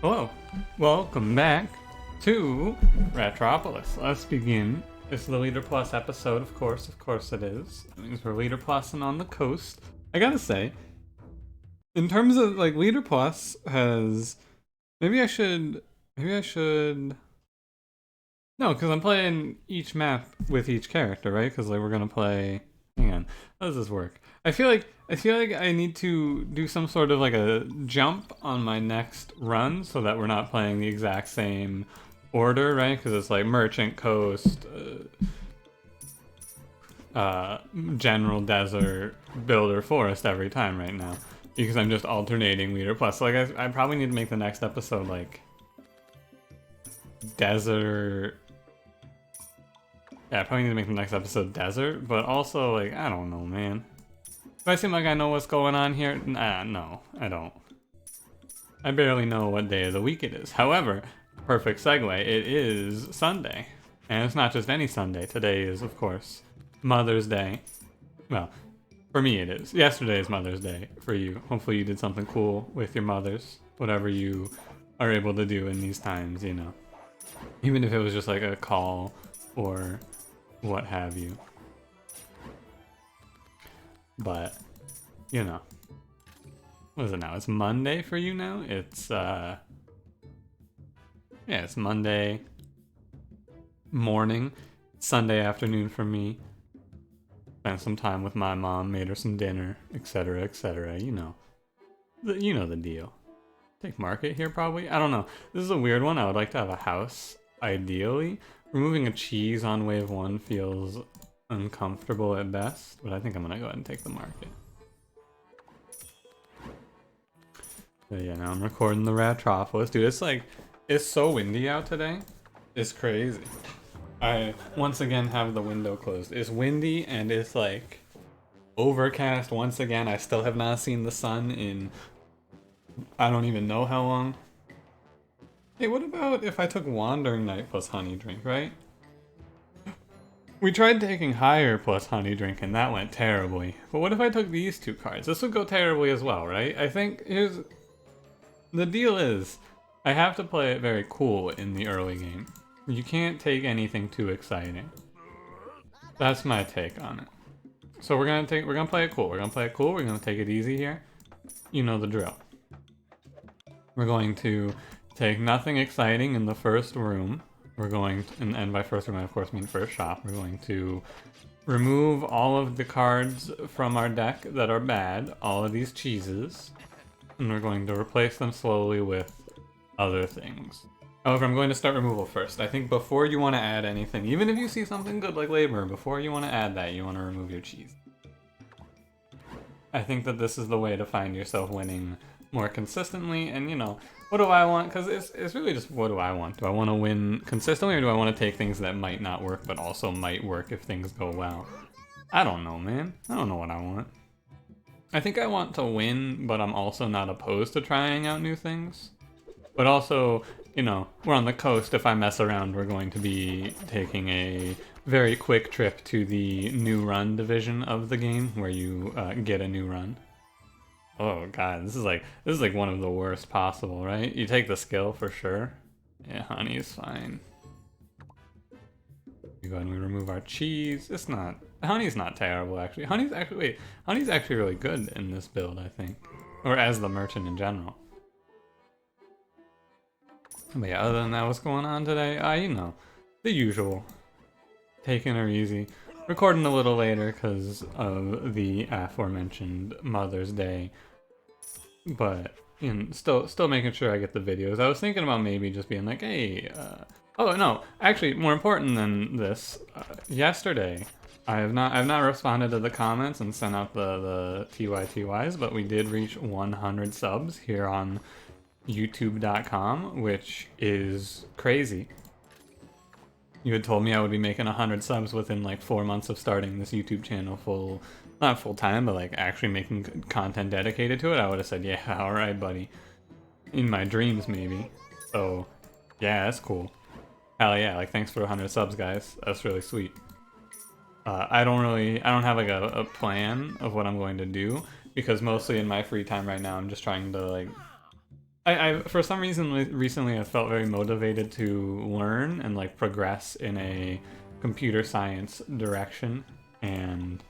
Hello, welcome back to Ratropolis. Let's begin. It's the Leader Plus episode, of course it is. That means we're Leader Plussing on the coast. I gotta say, in terms of like Leader Plus has, maybe I should, no, because I'm playing each map with each character, right? Because like we're gonna play, hang on, how does this work? I feel like I need to do some sort of like a jump on my next run so that we're not playing the exact same order, right? Because it's like Merchant Coast, General Desert, Builder Forest every time right now. Because I'm just alternating Leader Plus. So, like I probably need to make the next episode like Desert. Yeah, I probably need to make the next episode Desert, but also like I don't know, man. Do I seem like I know what's going on here? No, I don't. I barely know what day of the week it is. However, perfect segue, it is Sunday. And it's not just any Sunday. Today is, of course, Mother's Day. Well, for me it is. Yesterday is Mother's Day for you. Hopefully you did something cool with your mothers. Whatever you are able to do in these times, you know. Even if it was just like a call or what have you. But, you know. What is it now? It's Monday for you now? It's, yeah, it's Monday morning. Sunday afternoon for me. Spent some time with my mom, made her some dinner, etc., etc. You know. You know the deal. Take market here, probably? I don't know. This is a weird one. I would like to have a house, ideally. Removing a cheese on wave 1 feels uncomfortable at best, but I think I'm gonna go ahead and take the market. But yeah, now I'm recording the Ratropolis. Dude, it's so windy out today. It's crazy. I once again have the window closed. It's windy and it's like overcast once again. I still have not seen the sun in I don't even know how long. Hey, what about if I took Wandering Night plus Honey Drink, right? We tried taking Higher plus Honey Drink and that went terribly. But what if I took these two cards? This would go terribly as well, right? I think the deal is I have to play it very cool in the early game. You can't take anything too exciting. That's my take on it. So we're gonna play it cool. We're gonna take it easy here. You know the drill. We're going to take nothing exciting in the first room. We're going to, and by first room I of course mean first shop. We're going to remove all of the cards from our deck that are bad, all of these cheeses, and we're going to replace them slowly with other things. However, I'm going to start removal first. I think before you want to add anything, even if you see something good like labor, before you want to add that, you want to remove your cheese. I think that this is the way to find yourself winning more consistently, and you know, what do I want? Because it's really just what do I want? Do I want to win consistently, or do I want to take things that might not work but also might work if things go well? I don't know, man. I don't know what I want. I think I want to win, but I'm also not opposed to trying out new things. But also, you know, we're on the coast. If I mess around, we're going to be taking a very quick trip to the new run division of the game, where you get a new run. Oh god, this is like one of the worst possible, right? You take the skill for sure. Yeah, honey's fine. We go ahead and we remove our cheese. It's not, honey's not terrible actually. Honey's actually really good in this build, I think, or as the merchant in general. But yeah, other than that, what's going on today? You know, the usual. Taking her easy. Recording a little later because of the aforementioned Mother's Day. But, you know, still making sure I get the videos. I was thinking about maybe just being like, hey, oh no, actually, more important than this, yesterday, I have not responded to the comments and sent out the TYTYs, but we did reach 100 subs here on YouTube.com, which is crazy. You had told me I would be making 100 subs within like 4 months of starting this YouTube channel not full time, but like actually making content dedicated to it. I would have said, yeah, alright buddy. In my dreams maybe. So yeah, that's cool. Hell yeah, like thanks for 100 subs guys. That's really sweet. I don't have like a plan of what I'm going to do, because mostly in my free time right now I'm just trying to like I for some reason recently I felt very motivated to learn and like progress in a computer science direction, and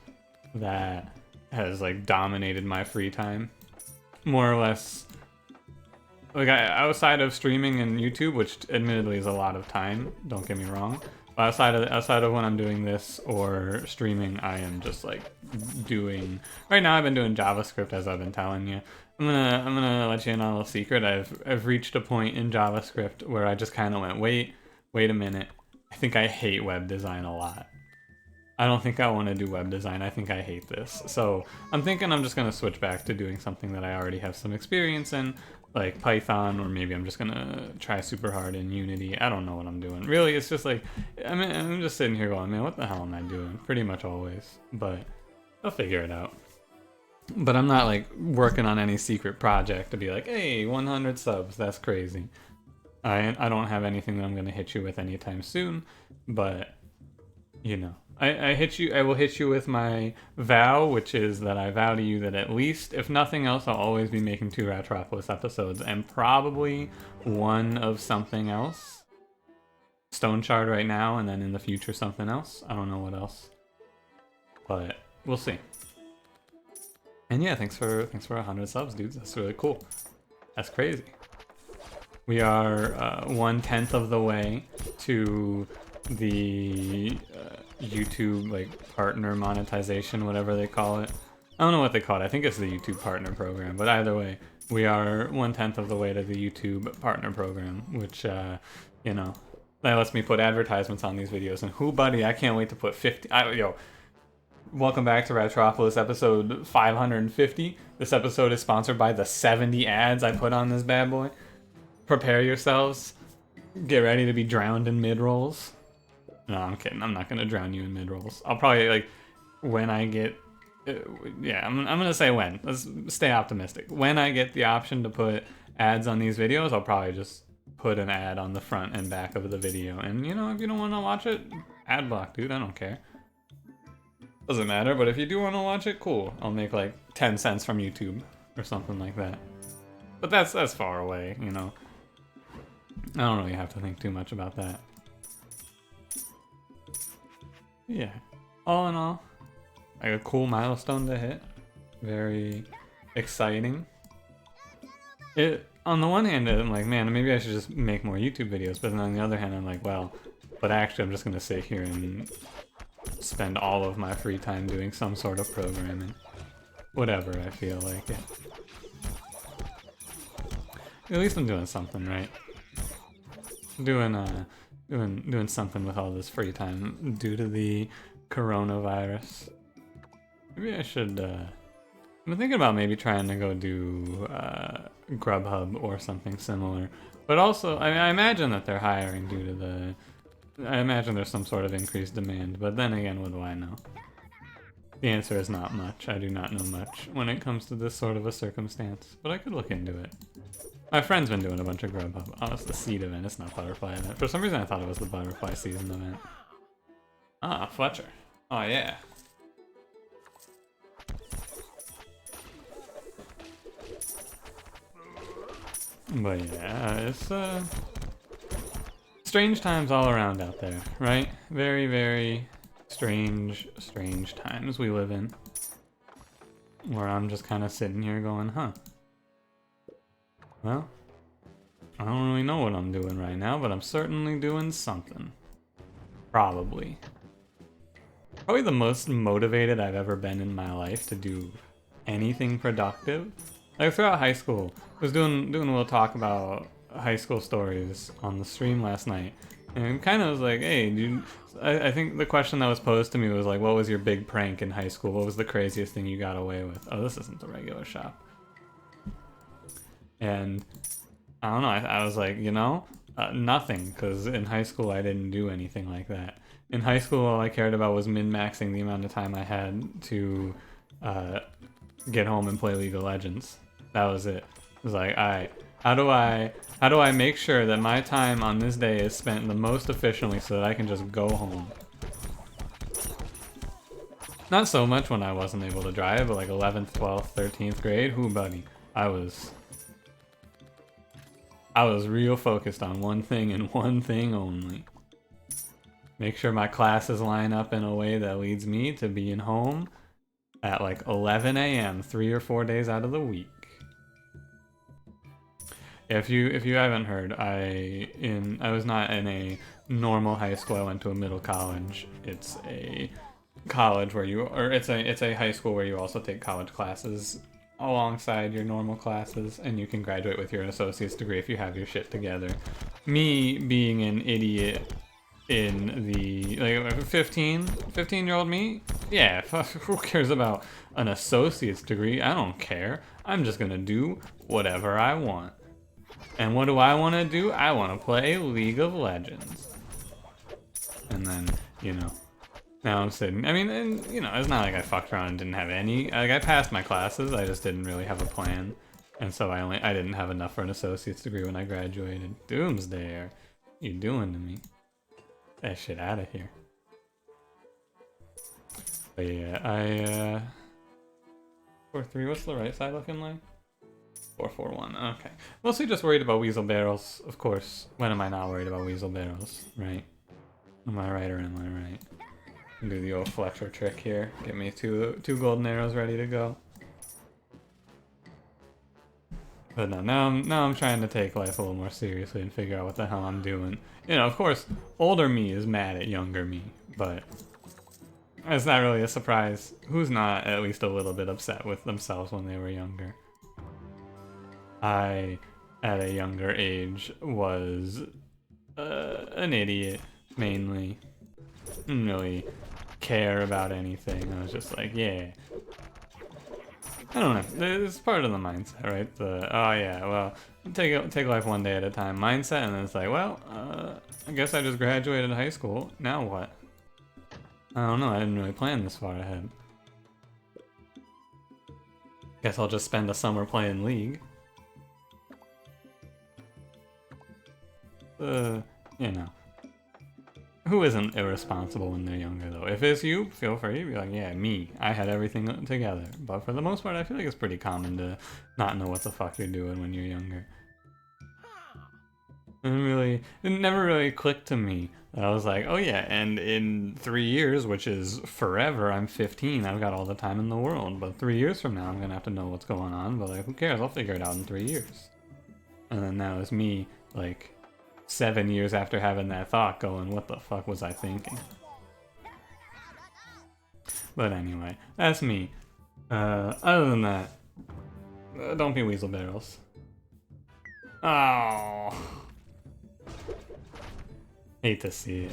that has like dominated my free time more or less. Like outside of streaming and YouTube, which admittedly is a lot of time, don't get me wrong. But outside of when I'm doing this or streaming, I am just like doing. Right now, I've been doing JavaScript, as I've been telling you. I'm gonna let you in on a little secret. I've reached a point in JavaScript where I just kind of went, wait a minute. I think I hate web design a lot. I don't think I want to do web design. I think I hate this. So I'm thinking I'm just gonna switch back to doing something that I already have some experience in, like Python, or maybe I'm just gonna try super hard in Unity. I don't know what I'm doing. Really, it's just like, I mean, I'm just sitting here going, man, what the hell am I doing? Pretty much always, but I'll figure it out. But I'm not like working on any secret project to be like, hey, 100 subs, that's crazy. I don't have anything that I'm gonna hit you with anytime soon, but you know. I will hit you with my vow, which is that I vow to you that at least, if nothing else, I'll always be making 2 Ratropolis episodes, and probably one of something else. Stone Shard right now, and then in the future something else. I don't know what else, but we'll see. And yeah, thanks for 100 subs, dudes. That's really cool. That's crazy. We are 1/10 of the way to the YouTube like partner monetization, whatever they call it. I don't know what they call it. I think it's the YouTube partner program. But either way, we are 1/10 of the way to the YouTube partner program, which you know, that lets me put advertisements on these videos. And who, buddy, I can't wait to put 50. Yo, welcome back to Ratropolis episode 550. This episode is sponsored by the 70 ads I put on this bad boy. Prepare yourselves. Get ready to be drowned in mid-rolls. No, I'm kidding. I'm not going to drown you in mid-rolls. I'll probably, like, when I get... yeah, I'm going to say when. Let's stay optimistic. When I get the option to put ads on these videos, I'll probably just put an ad on the front and back of the video. And, you know, if you don't want to watch it, ad block, dude. I don't care. Doesn't matter, but if you do want to watch it, cool. I'll make, like, 10 cents from YouTube or something like that. But that's far away, you know. I don't really have to think too much about that. Yeah, all in all, like a cool milestone to hit. Very exciting. On the one hand, I'm like, man, maybe I should just make more YouTube videos. But then on the other hand, I'm like, well, but actually I'm just going to sit here and spend all of my free time doing some sort of programming. Whatever I feel like it. At least I'm doing something, right? Doing something with all this free time due to the coronavirus. Maybe I should, I'm thinking about maybe trying to go do Grubhub or something similar. But also, I imagine that they're hiring due to the... I imagine there's some sort of increased demand, but then again, what do I know? The answer is not much. I do not know much when it comes to this sort of a circumstance, but I could look into it. My friend's been doing a bunch of Grubhub. Oh, it's the seed event, it's not butterfly event. For some reason I thought it was the butterfly season event. Ah, Fletcher. Oh yeah. But yeah, it's strange times all around out there, right? Very, very strange times we live in. Where I'm just kind of sitting here going, huh. Well, I don't really know what I'm doing right now, but I'm certainly doing something. Probably. Probably the most motivated I've ever been in my life to do anything productive. Like throughout high school, I was doing a little talk about high school stories on the stream last night. And kind of was like, hey, dude, I think the question that was posed to me was like, what was your big prank in high school? What was the craziest thing you got away with? Oh, this isn't the regular shop. And I don't know, I was like, you know, nothing, because in high school I didn't do anything like that. In high school, all I cared about was min-maxing the amount of time I had to get home and play League of Legends. That was it. It was like, alright, how do I make sure that my time on this day is spent the most efficiently so that I can just go home? Not so much when I wasn't able to drive, but like 11th, 12th, 13th grade, whoo buddy, I was I was real focused on one thing and one thing only. Make sure my classes line up in a way that leads me to being home at like 11 a.m. 3 or 4 days out of the week. If you haven't heard, I was not in a normal high school. I went to a middle college. It's a college where it's a high school where you also take college classes alongside your normal classes, and you can graduate with your associate's degree if you have your shit together. Me being an idiot in the like 15-year-old me, yeah, who cares about an associate's degree? I don't care. I'm just gonna do whatever I want. And what do I want to do? I want to play League of Legends. And then, you know, now I'm sitting, I mean, and, you know, it's not like I fucked around and didn't have any, like, I passed my classes, I just didn't really have a plan. And so I didn't have enough for an associate's degree when I graduated. Doomsday, you doing to me? Get that shit out of here. But yeah, 4-3, what's the right side looking like? 4-4-1, okay. Mostly just worried about weasel barrels, of course. When am I not worried about weasel barrels, right? Am I right or am I right? Do the old Fletcher trick here. Get me two golden arrows ready to go. But no, now I'm trying to take life a little more seriously and figure out what the hell I'm doing. You know, of course, older me is mad at younger me, but it's not really a surprise. Who's not at least a little bit upset with themselves when they were younger? I, at a younger age, was an idiot, mainly. Didn't really care about anything. I was just like, yeah. I don't know. It's part of the mindset, right? Oh yeah, well, take life one day at a time mindset, and then it's like, well, I guess I just graduated high school. Now what? I don't know. I didn't really plan this far ahead. Guess I'll just spend a summer playing League. You know, who isn't irresponsible when they're younger though? If it's you, feel free to be like, yeah, me. I had everything together. But for the most part, I feel like it's pretty common to not know what the fuck you're doing when you're younger. It never really clicked to me. I was like, oh yeah, and in 3 years, which is forever, I'm 15, I've got all the time in the world. But 3 years from now, I'm gonna have to know what's going on, but like, who cares? I'll figure it out in 3 years. And then now it's me, like, 7 years after having that thought going, what the fuck was I thinking? But anyway, that's me. Other than that, don't be weasel barrels. Oh, hate to see it.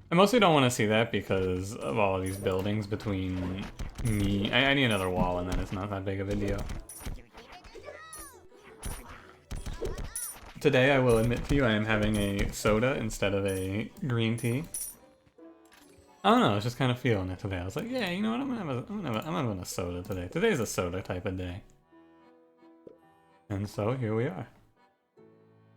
I mostly don't want to see that because of all of these buildings between me. I need another wall and then it's not that big of a deal. Today, I will admit to you, I am having a soda instead of a green tea. I don't know, I was just kind of feeling it today. I was like, yeah, you know what, I'm having a soda today. Today's a soda type of day. And so, here we are.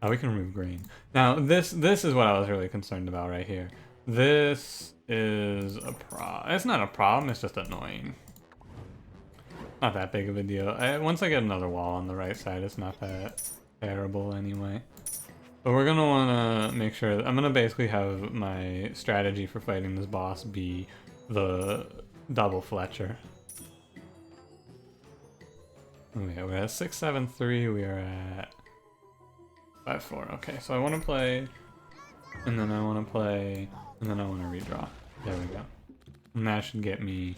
Oh, we can remove green. Now, this is what I was really concerned about right here. This is a problem. It's not a problem, it's just annoying. Not that big of a deal. Once I get another wall on the right side, it's not that terrible anyway. But we're gonna wanna make sure that I'm gonna basically have my strategy for fighting this boss be the double Fletcher. Okay, we're at 673, we are at 5-4. Okay, so I wanna play, and then I wanna play, and then I wanna redraw. There we go. And that should get me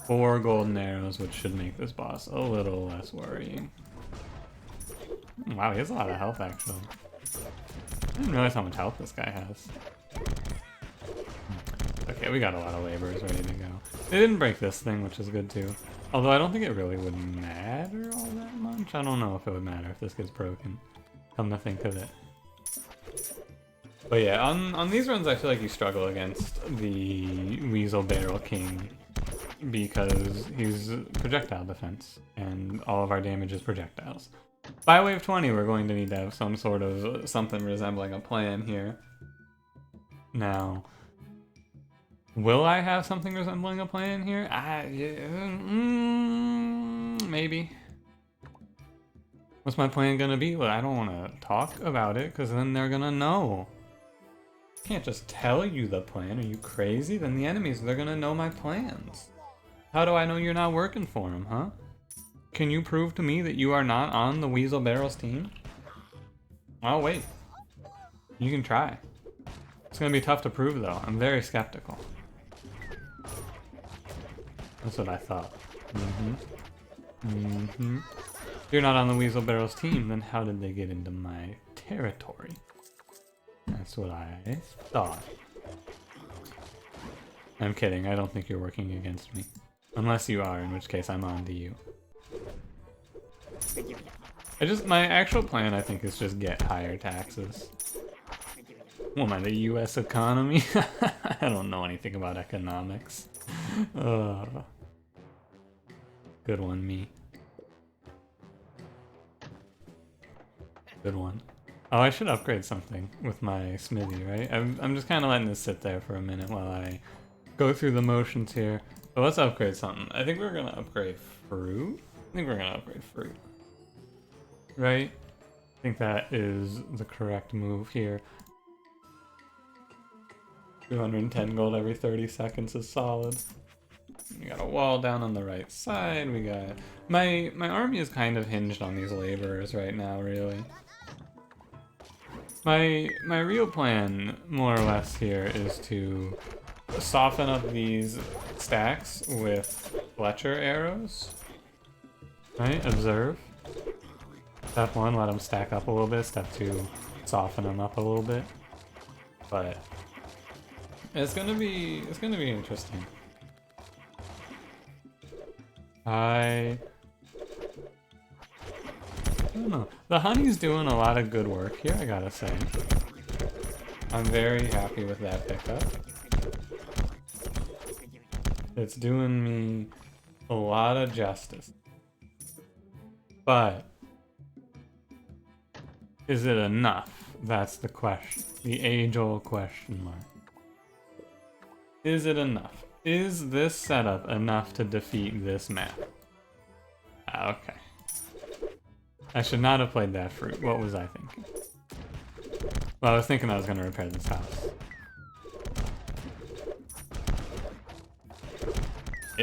4 golden arrows, which should make this boss a little less worrying. Wow, he has a lot of health, actually. I didn't realize how much health this guy has. Okay, we got a lot of laborers ready to go. They didn't break this thing, which is good, too. Although I don't think it really would matter all that much. I don't know if it would matter if this gets broken. Come to think of it. But yeah, on these runs, I feel like you struggle against the Weasel Barrel King because he's projectile defense, and all of our damage is projectiles. By wave 20, we're going to need to have some sort of something resembling a plan here. Now, will I have something resembling a plan here? Yeah, maybe. What's my plan gonna be? Well, I don't want to talk about it because then they're gonna know. I can't just tell you the plan. Are you crazy? Then the enemies, they're gonna know my plans. How do I know you're not working for them, huh? Can you prove to me that you are not on the Weasel Barrels team? I'll wait. You can try. It's gonna be tough to prove though. I'm very skeptical. That's what I thought. If you're not on the Weasel Barrels team, then how did they get into my territory? That's what I thought. I'm kidding, I don't think you're working against me. Unless you are, in which case I'm on to you. My actual plan, I think, is just get higher taxes. What am I, the US economy? I don't know anything about economics. Good one, me. Good one. Oh, I should upgrade something with my smithy, right? I'm just kind of letting this sit there for a minute while I go through the motions here. But let's upgrade something. I think we're gonna upgrade fruit. Right? I think that is the correct move here. 210 gold every 30 seconds is solid. We got a wall down on the right side. We got my army is kind of hinged on these laborers right now, really. My real plan, more or less, here is to soften up these stacks with Fletcher arrows. Right? Observe. Step 1, let them stack up a little bit. Step 2, soften them up a little bit. But it's gonna be interesting. I don't know. The honey's doing a lot of good work here, I gotta say. I'm very happy with that pickup. It's doing me a lot of justice. But is it enough? That's the question. The age-old question mark. Is it enough? Is this setup enough to defeat this map? Okay. I should not have played that fruit. What was I thinking? Well, I was thinking I was going to repair this house.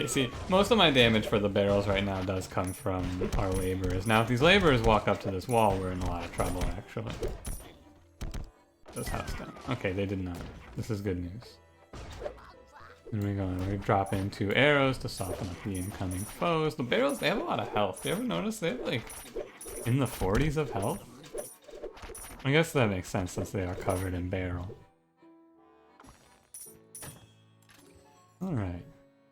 See, most of my damage for the barrels right now does come from our laborers. Now, if these laborers walk up to this wall, we're in a lot of trouble, actually. This house down. Okay, they did not. This is good news. And we drop in 2 arrows to soften up the incoming foes. The barrels, they have a lot of health. You ever notice they have, like, in the 40s of health? I guess that makes sense since they are covered in barrel. Alright.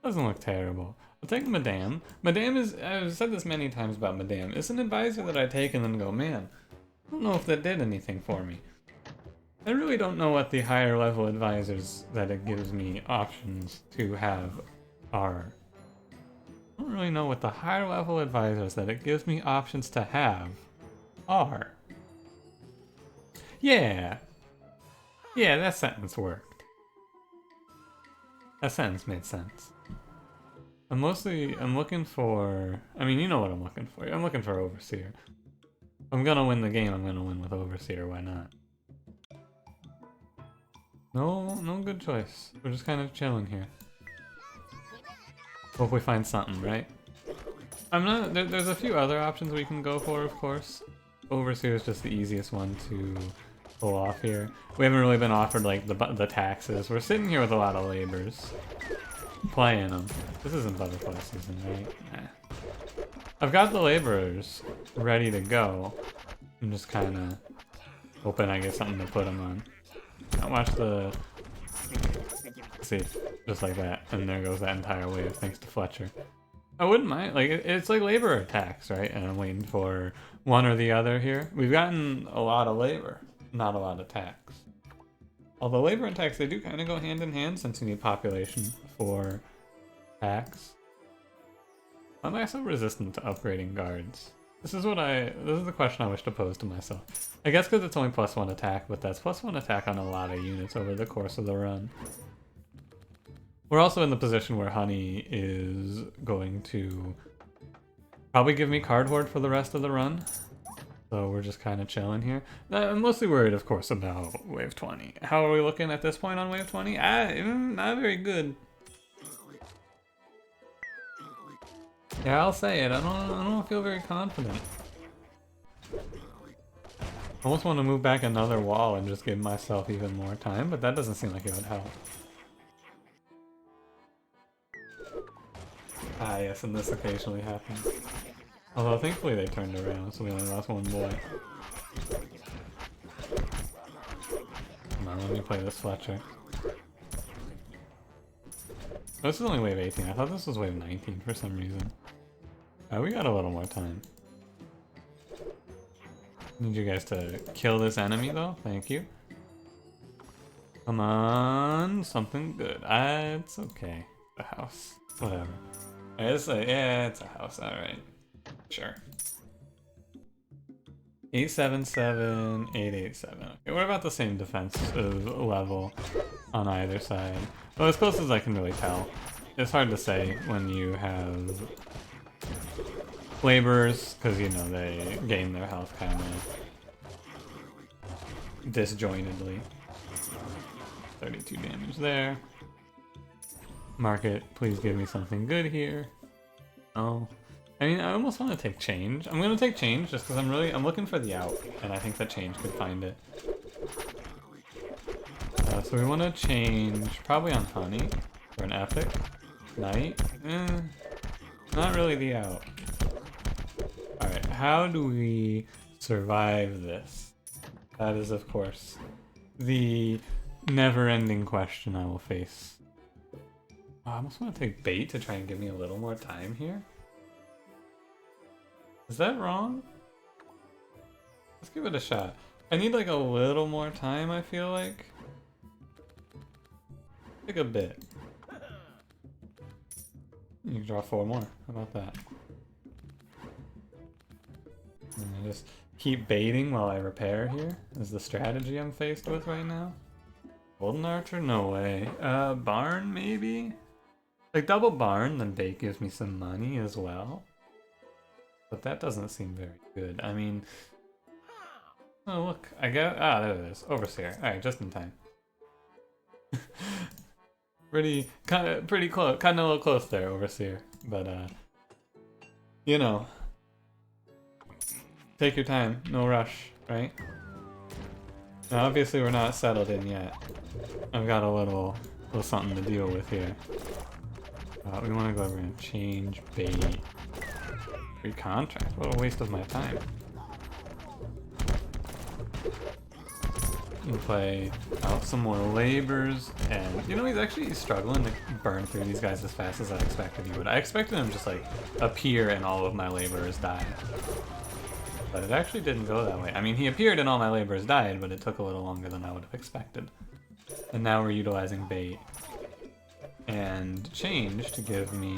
Doesn't look terrible. I'll take Madame. Madame is, I've said this many times about Madame, it's an advisor that I take and then go, man, I don't know if that did anything for me. I really don't know what the higher level advisors that it gives me options to have are. I don't really know what the higher level advisors that it gives me options to have are. Yeah. Yeah, that sentence worked. That sentence made sense. I'm looking for, I mean, you know what I'm looking for. I'm looking for Overseer. If I'm gonna win the game, I'm gonna win with Overseer, why not? No good choice. We're just kind of chilling here. Hope we find something, right? There's a few other options we can go for, of course. Overseer is just the easiest one to pull off here. We haven't really been offered, like, the taxes. We're sitting here with a lot of labors. Playing them. This isn't butterfly season, right? Nah. I've got the laborers ready to go. I'm just kind of hoping I get something to put them on. Now watch the... See, just like that. And there goes that entire wave, thanks to Fletcher. I wouldn't mind, like, it's like labor attacks, right? And I'm waiting for one or the other here. We've gotten a lot of labor, not a lot of tax. Although labor and tax, they do kind of go hand in hand since you need population for tax. Why am I so resistant to upgrading guards? This is the question I wish to pose to myself. I guess because it's only +1 attack, but that's +1 attack on a lot of units over the course of the run. We're also in the position where Honey is going to probably give me Card Hoard for the rest of the run. So we're just kind of chilling here. I'm mostly worried, of course, about wave 20. How are we looking at this point on wave 20? Not very good. Yeah, I'll say it. I don't feel very confident. I almost want to move back another wall and just give myself even more time, but that doesn't seem like it would help. Ah, yes, and this occasionally happens. Although thankfully they turned around, so we only lost one boy. Come on, let me play this Fletcher. This is only wave 18. I thought this was wave 19 for some reason. We got a little more time. Need you guys to kill this enemy though. Thank you. Come on, something good. It's okay. The house. Whatever. Yeah, it's a house. Alright. Sure. 877, 887. Okay, what about the same defensive level on either side? Well, as close as I can really tell. It's hard to say when you have laborers, because you know they gain their health kind of disjointedly. 32 damage there. Market, please give me something good here. Oh, I mean, I almost want to take change. I'm gonna take change just because I'm looking for the out, and I think that change could find it. So we want to change probably on honey for an epic knight. Not really the out. All right, how do we survive this? That is, of course, the never-ending question I will face. Oh, I almost want to take bait to try and give me a little more time here. Is that wrong? Let's give it a shot. I need like a little more time, I feel like. Like a bit. You can draw 4 more. How about that? And I just keep baiting while I repair here, is the strategy I'm faced with right now. Golden Archer? No way. Barn maybe? Like double barn, then bait gives me some money as well. But that doesn't seem very good. I mean, oh look, I got, there it is, Overseer. Alright, just in time. pretty close, kinda a little close there, Overseer. But, you know, take your time, no rush, right? Now obviously we're not settled in yet. I've got a little something to deal with here. We want to go over and change bait. Free contract, what a waste of my time. You play out some more labors, and you know he's actually struggling to burn through these guys as fast as I expected he would. I expected him just like appear and all of my laborers die. But it actually didn't go that way. I mean, he appeared and all my laborers died, but it took a little longer than I would have expected. And now we're utilizing bait and change to give me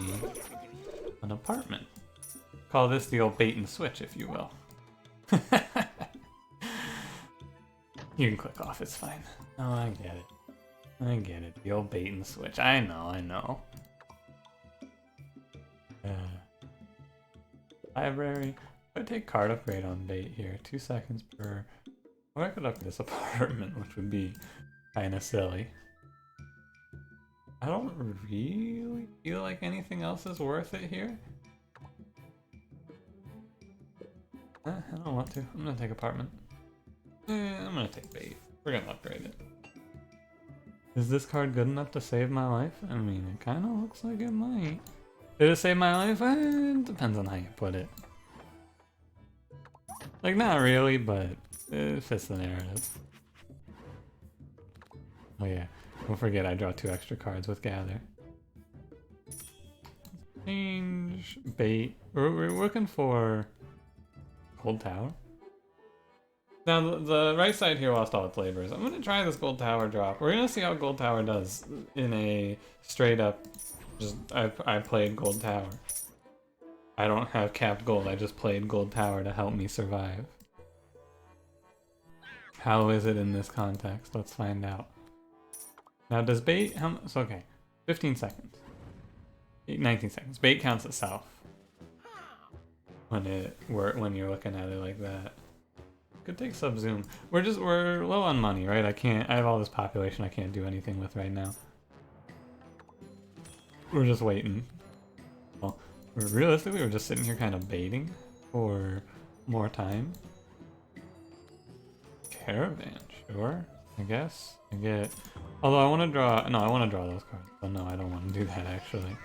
an apartment. Call this the old bait and switch, if you will. You can click off, it's fine. Oh, I get it. I get it. The old bait and switch. I know. Library. I take card upgrade on bait here. 2 seconds per. Or I could upgrade this apartment, which would be kind of silly. I don't really feel like anything else is worth it here. I don't want to. I'm gonna take apartment. I'm gonna take bait. We're gonna upgrade it. Is this card good enough to save my life? I mean, it kind of looks like it might. Did it save my life? It depends on how you put it. Like, not really, but it fits the narrative. Oh yeah, don't forget I draw 2 extra cards with Gather. Change, bait. We're looking for Gold Tower. Now, the right side here lost all its laborers. I'm going to try this Gold Tower drop. We're going to see how Gold Tower does in a straight up, just, I played Gold Tower. I don't have capped gold, I just played Gold Tower to help me survive. How is it in this context? Let's find out. Now, does bait, so okay, 15 seconds. 19 seconds. Bait counts itself when you're looking at it like that. Could take Sub-Zoom. We're low on money, right? I have all this population I can't do anything with right now. We're just waiting. Well, realistically, we're just sitting here kind of baiting for more time. Caravan, sure, I guess. Although I want to draw, no, I want to draw those cards. So no, I don't want to do that actually.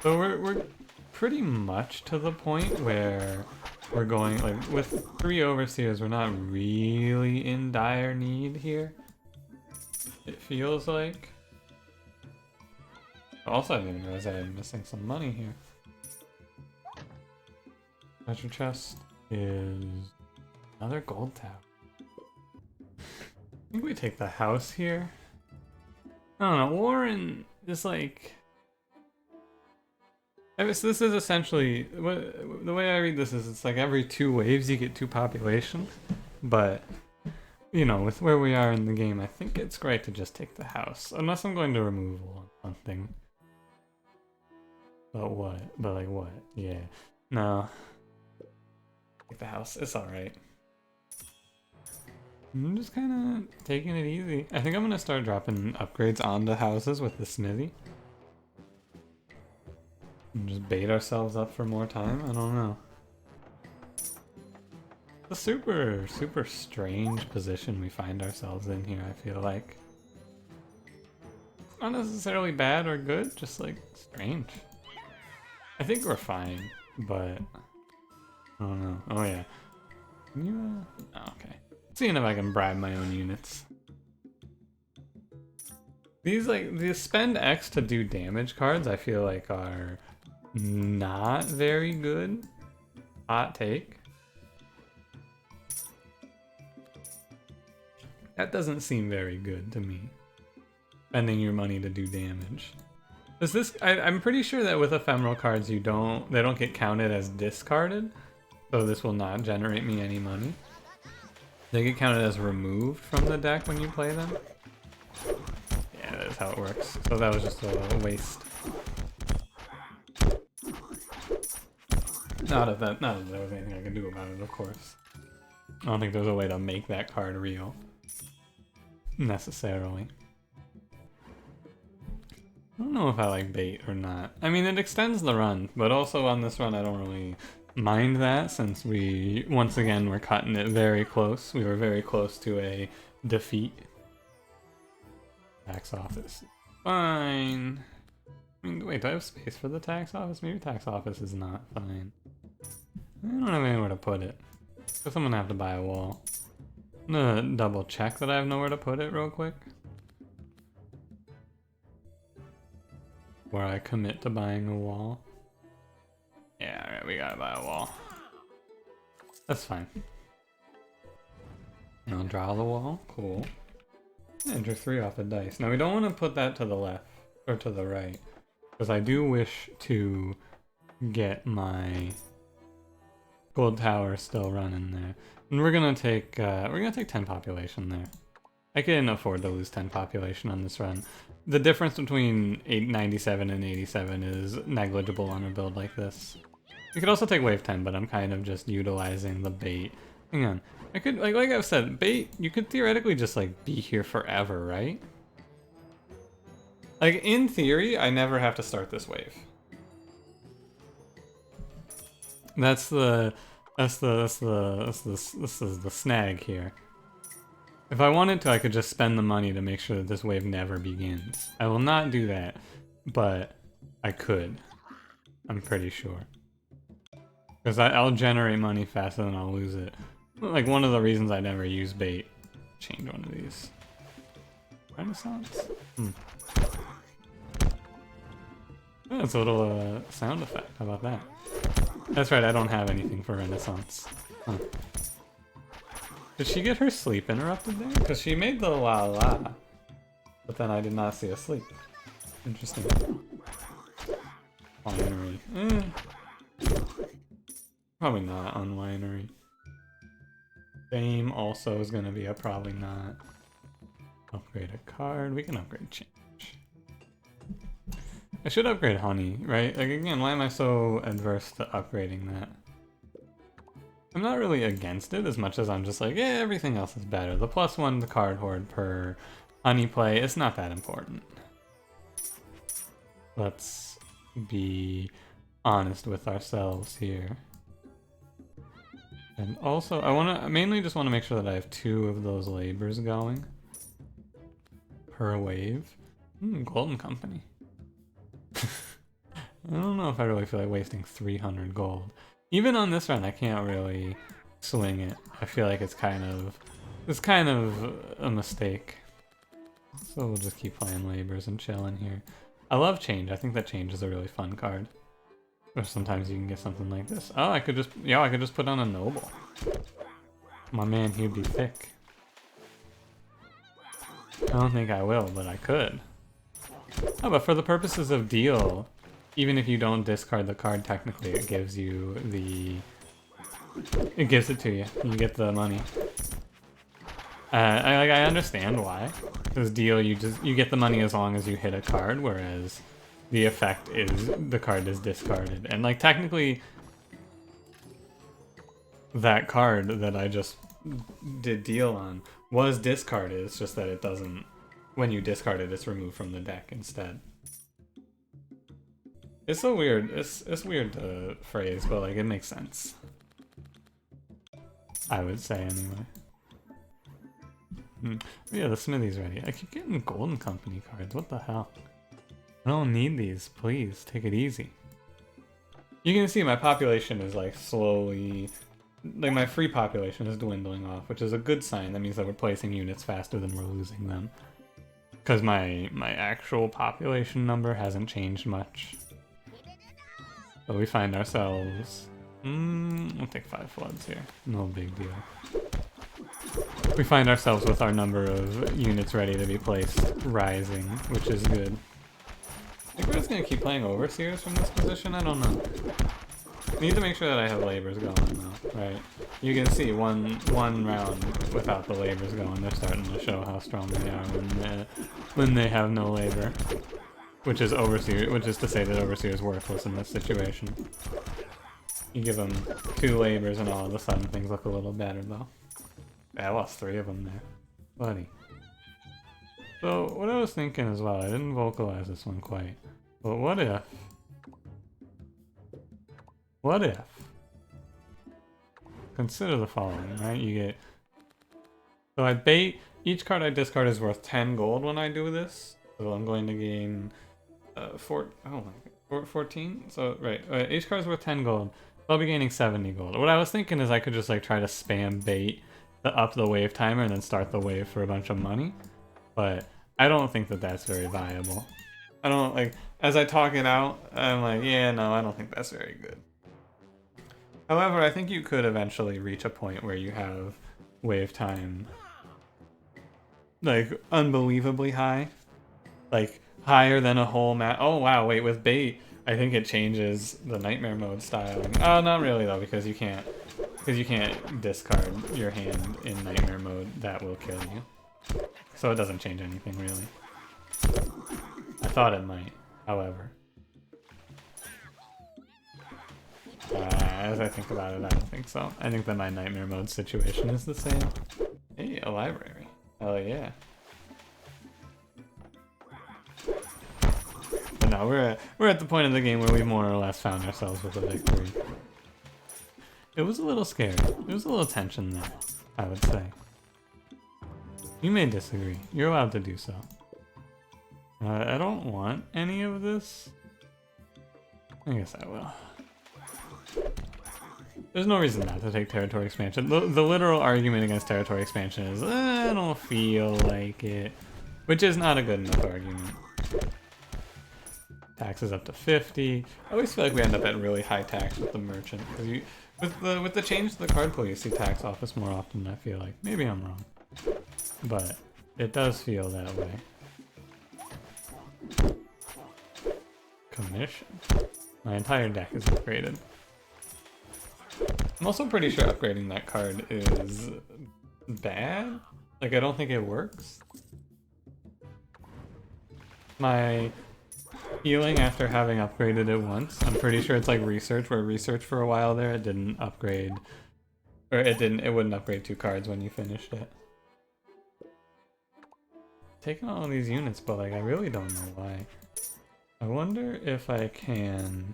So we're pretty much to the point where we're going, like, with 3 overseers, we're not really in dire need here. It feels like. Also, I didn't realize I'm missing some money here. Treasure chest is another gold tower. I think we take the house here. I don't know, Warren is like... So this is essentially, the way I read this is it's like every 2 waves you get 2 population. But, you know, with where we are in the game, I think it's great to just take the house. Unless I'm going to removal or something. But what? But like what? Yeah. No. Take the house. It's alright. I'm just kind of taking it easy. I think I'm going to start dropping upgrades onto houses with the smithy. And just bait ourselves up for more time? I don't know. It's a super, super strange position we find ourselves in here, I feel like. Not necessarily bad or good, just like strange. I think we're fine, but I don't know. Oh yeah. Can you, oh, okay. Seeing if I can bribe my own units. These, like, the spend X to do damage cards, I feel like are not very good. Hot take. That doesn't seem very good to me. Spending your money to do damage. Does this? I'm pretty sure that with ephemeral cards they don't get counted as discarded, so this will not generate me any money. They get counted as removed from the deck when you play them. Yeah, that is how it works. So that was just a waste. Not if there was anything I could do about it, of course. I don't think there's a way to make that card real. Necessarily. I don't know if I like bait or not. I mean, it extends the run, but also on this run I don't really mind that since we, once again, we're cutting it very close. We were very close to a defeat. Tax office. Fine. I mean, wait, do I have space for the tax office? Maybe tax office is not fine. I don't have anywhere to put it. Guess I'm gonna have to buy a wall. I'm gonna double check that I have nowhere to put it real quick. Where I commit to buying a wall. Yeah, alright, we gotta buy a wall. That's fine. I'll draw the wall. Cool. Enter 3 off the dice. Now we don't want to put that to the left or to the right, because I do wish to get my gold tower still running there. And we're gonna take 10 population there. I can afford to lose 10 population on this run. The difference between 97 and 87 is negligible on a build like this. You could also take wave 10, but I'm kind of just utilizing the bait. Hang on. I could, like I've said, bait, you could theoretically just like be here forever, right? Like in theory, I never have to start this wave. This is the snag here. If I wanted to, I could just spend the money to make sure that this wave never begins. I will not do that, but I could. I'm pretty sure. Because I'll generate money faster than I'll lose it. Like one of the reasons I never use bait. Change one of these. Renaissance? That's a little sound effect. How about that? That's right, I don't have anything for Renaissance. Huh. Did she get her sleep interrupted there? Because she made the la la. But then I did not see a sleep. Interesting. Winery. Probably not on winery. Fame also is going to be a probably not. Upgrade a card. We can upgrade change. I should upgrade honey, right? Like again, why am I so adverse to upgrading that? I'm not really against it as much as I'm just like, yeah, everything else is better. The +1 to card hoard per honey play, it's not that important. Let's be honest with ourselves here. And also, I mainly just want to make sure that I have 2 of those labors going per wave. Golden Company. I don't know if I really feel like wasting 300 gold. Even on this run, I can't really swing it. I feel like it's kind of a mistake. So we'll just keep playing labors and chilling here. I love change. I think that change is a really fun card. Or sometimes you can get something like this. Oh, I could just put on a noble. My man, he'd be thick. I don't think I will, but I could. Oh, but for the purposes of deal, even if you don't discard the card, technically it gives you the... It gives it to you. You get the money. I understand why. Because deal, you get the money as long as you hit a card, whereas the effect is the card is discarded. And like technically, that card that I just did deal on was discarded. It's just that it doesn't. When you discard it, it's removed from the deck instead. It's so weird. It's weird to phrase, but like it makes sense. I would say anyway. Yeah, the smithy's ready. I keep getting Golden Company cards. What the hell? I don't need these. Please, take it easy. You can see my population is like slowly... Like my free population is dwindling off, which is a good sign. That means that we're placing units faster than we're losing them. Because my actual population number hasn't changed much. So we find ourselves... we'll take 5 floods here. No big deal. We find ourselves with our number of units ready to be placed rising, which is good. I think we're just gonna keep playing Overseers from this position? I don't know. I need to make sure that I have labors going though, right? You can see one round without the labors going, they're starting to show how strong they are when they have no labor. Which is to say that Overseer is worthless in this situation. You give them 2 labors and all of a sudden things look a little better though. Yeah, I lost 3 of them there. Buddy. So, what I was thinking as well, I didn't vocalize this one quite, but what if... Consider the following, right? You get... So I bait... Each card I discard is worth 10 gold when I do this. So I'm going to gain... 14? So, right. Each card is worth 10 gold. So I'll be gaining 70 gold. What I was thinking is I could just like try to spam bait up the wave timer and then start the wave for a bunch of money. But I don't think that that's very viable. I don't, like, as I talk it out, I'm like, yeah, no, I don't think that's very good. However, I think you could eventually reach a point where you have wave time, like, unbelievably high. Like, higher than a whole map. Oh, wow, wait, with bait, I think it changes the nightmare mode styling. Oh, not really, though, because you can't discard your hand in nightmare mode. That will kill you. So it doesn't change anything, really. I thought it might, however. As I think about it, I don't think so. I think that my nightmare mode situation is the same. Hey, a library. Hell yeah. But no, we're at the point of the game where we more or less found ourselves with a victory. It was a little scary. There was a little tension there, I would say. You may disagree. You're allowed to do so. I don't want any of this. I guess I will. There's no reason not to take territory expansion. The literal argument against territory expansion is, I don't feel like it. Which is not a good enough argument. Taxes up to 50. I always feel like we end up at really high tax with the merchant. With the change to the card pool, you see tax office more often, I feel like. Maybe I'm wrong. But it does feel that way. Commission. My entire deck is upgraded. I'm also pretty sure upgrading that card is bad. Like, I don't think it works. My healing after having upgraded it once, I'm pretty sure it's like research, where research for a while there, it didn't upgrade Or it didn't, it wouldn't upgrade 2 cards when you finished it. Taking all these units, but like I really don't know why. I wonder if I can...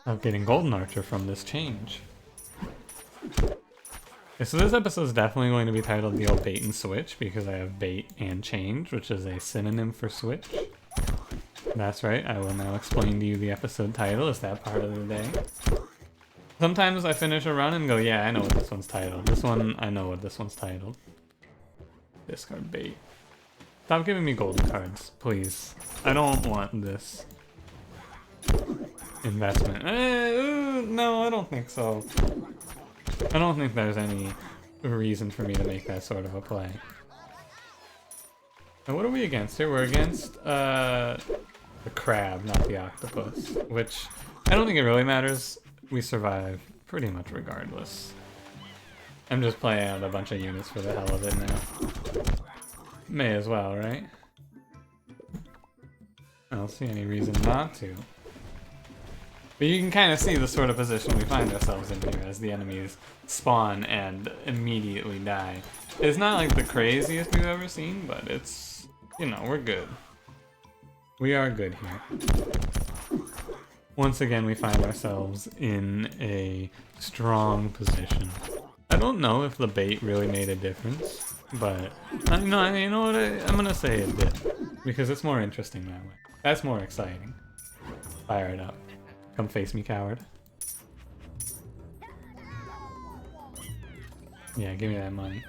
I'm getting Golden Archer from this change. Okay, so this episode is definitely going to be titled The Old Bait and Switch because I have bait and change, which is a synonym for switch. That's right, I will now explain to you the episode title. Is that part of the day? Sometimes I finish a run and go, yeah, I know what this one's titled. This one, I know what this one's titled. Discard bait. Stop giving me golden cards, please. I don't want this investment. No, I don't think so. I don't think there's any reason for me to make that sort of a play. And what are we against here? We're against the crab, not the octopus, which I don't think it really matters. We survive pretty much regardless. I'm just playing out a bunch of units for the hell of it now. May as well, right? I don't see any reason not to. But you can kind of see the sort of position we find ourselves in here as the enemies spawn and immediately die. It's not like the craziest we've ever seen, but it's, you know, we're good. We are good here. Once again, we find ourselves in a strong position. I don't know if the bait really made a difference, but you know what? I'm gonna say it did because it's more interesting that way. That's more exciting. Fire it up. Come face me, coward. Yeah, give me that money.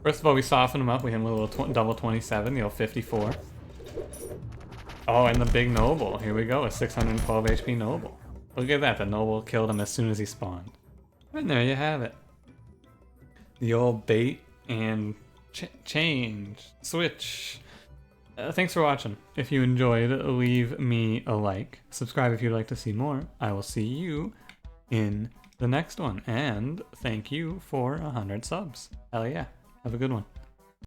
First of all, we soften him up. We hit him with a little double 27, the old 54. Oh, and the big noble. Here we go, a 612 HP noble. Look at that, the noble killed him as soon as he spawned. And there you have it. The old bait and change, switch. Thanks for watching. If you enjoyed, leave me a like. Subscribe if you'd like to see more. I will see you in the next one. And thank you for 100 subs. Hell yeah. Have a good one.